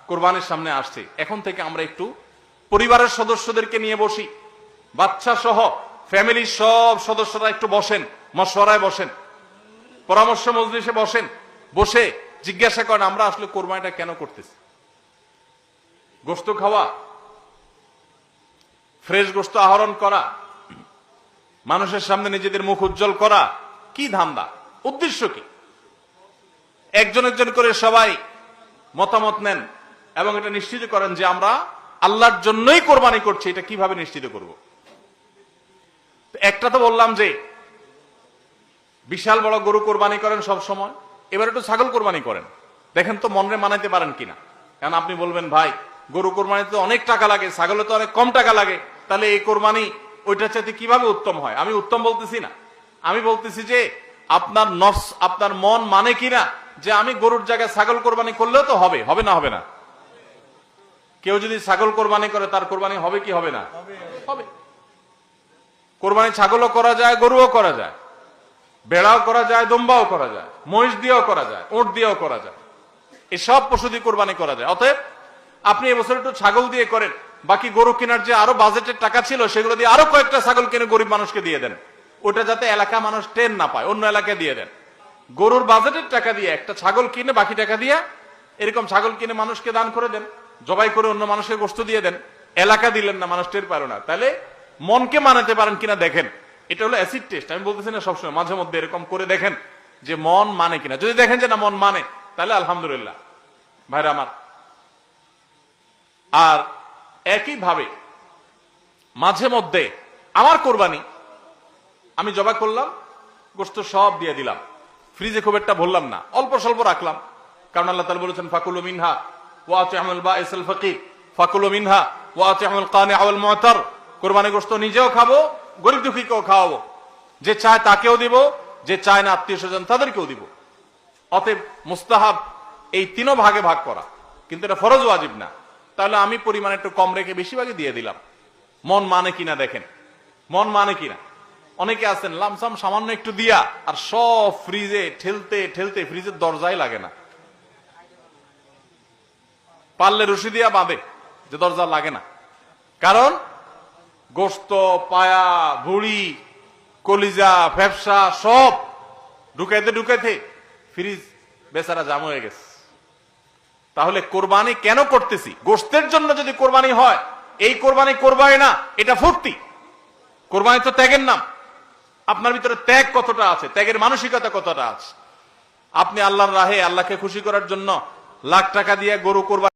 কোরবানির সামনে আসছে, এখন থেকে আমরা একটু পরিবারের সদস্যদেরকে নিয়ে বসি, বাচ্চা সহ ফ্যামিলির সব সদস্যরা একটু বসেন, মশওয়ারায় বসেন, পরামর্শ মজলিসে বসেন, বসে জিজ্ঞাসা করেন আমরা আসলে কোরবানিটা কেন করতেছি। গোশত খাওয়া, ফ্রেশ গোশত আহরণ করা, মানুষের সামনে নিজেদের মুখ উজ্জ্বল করা, কি ধান্দা, উদ্দেশ্য কি? একজন একজন করে সবাই মতামত নেন এবং এটা নিশ্চিত করেন যে আমরা আল্লাহর জন্যই কোরবানি করছি। এটা কিভাবে নিশ্চিত করব? একটা তো বললাম যে বিশাল বড় গরু কোরবানি করেন সব সময়, এবার একটু ছাগল কোরবানি করেন, দেখেন তো মনে মানাইতে পারেন কিনা। কারণ আপনি বলবেন ভাই গরু কোরবানিতে অনেক টাকা লাগে, ছাগলে তো অনেক কম টাকা লাগে, তাহলে এই কোরবানি ওইটার চাইতে কিভাবে উত্তম হয়? আমি উত্তম বলতেছি না, আমি বলতেছি যে আপনার নফস, আপনার মন মানে কিনা যে আমি গরুর জায়গায় ছাগল কোরবানি করলেও তো হবে, হবে না হবে না? কেউ যদি ছাগল কোরবানি করে তার কোরবানি হবে কি হবে না? হবে। কোরবানি ছাগলও করা যায়, গরুও করা যায়, বেড়াও করা যায়, দম্বাও করা যায়, মহিষ দিয়েও করা যায়, উট দিয়েও করা যায়, এসব পশু দিয়ে কোরবানি করা যায়। অতএব আপনি এবছর একটু ছাগল দিয়ে করেন, বাকি গরু কেনার যে আরো বাজেটের টাকা ছিল সেগুলো দিয়ে আরো কয়েকটা ছাগল কিনে গরিব মানুষকে দিয়ে দেন, ওটা যাতে এলাকা মানুষ টেন না পায়, অন্য এলাকায় দিয়ে দেন। গরুর বাজেটের টাকা দিয়ে একটা ছাগল কিনে বাকি টাকা দিয়ে এরকম ছাগল কিনে মানুষকে দান করে দেন, জবাই করে অন্য মানুষের গোশত দিয়ে দেন, এলাকা দিলেন না, মানুষ টের পারো না। তাহলে মনকে মানাতে পারেন কিনা দেখেন। এটা হলো অ্যাসিড টেস্ট, আমি বলতেছি না সবসময়, মাঝে মধ্যে এরকম করে দেখেন যে মন মানে কিনা। যদি দেখেন যে না মন মানে, তাহলে আলহামদুলিল্লাহ ভাইরা আমার। আর একইভাবে মাঝে মধ্যে আমার কোরবানি আমি জবাই করলাম, গোশত সব দিয়ে দিলাম, ফ্রিজে খুব একটা ভরলাম না, অল্প স্বল্প রাখলাম। কারণ আল্লাহ তাআলা বলেছেন ফাকুলু মিনহা ওয়া আতি'মুল বাঈসাল ফাকির, ফাকুলু মিনহা ওয়া আতি'মুল কানি'a ওয়াল মু'তার। কোরবানি গোশত নিজেও খাবো, গরিব দুঃখীকেও খাওয়াবো, যে চায় তাকেও দিব, যে চায় না আত্মীয় স্বজন তাদেরকেও দিব। অতএব মুস্তাহাব এই তিনও ভাগে ভাগ করা, কিন্তু এটা ফরজ ওয়াজিব না। তাহলে আমি পরিমাণ একটু কম রেখে বেশিরভাগই দিয়ে দিলাম। মন মানে কিনা দেখেন, মন মানে কিনা। অনেকে আছেন লামসাম সামান্য একটু দিয়া আর সব ফ্রিজে ঠেলতে ঠেলতে ফ্রিজের দরজাই লাগে না, পারলে রশি দিয়া বাঁধে যে দরজা লাগে না। কারণ গোশত, পায়া, ভুড়ি, কলিজা, ফ্যাপসা সব ঢুকাইতে ঢুকাইতে ফ্রিজ বেচারা জাম হয়ে গেছে। তাহলে কোরবানি কেন করতেছি? গোশতের জন্য যদি কোরবানি হয়, এই কোরবানি করবাই না, এটা ফুর্তি। কোরবানি তো ত্যাগের নাম। আপনার ভিতরে ত্যাগ কতটা আছে, ত্যাগের মানসিকতা কতটা আছে? আপনি আল্লাহর রাহে, আল্লাহকে খুশি করার জন্য লাখ টাকা দিয়ে গরু কোরবানি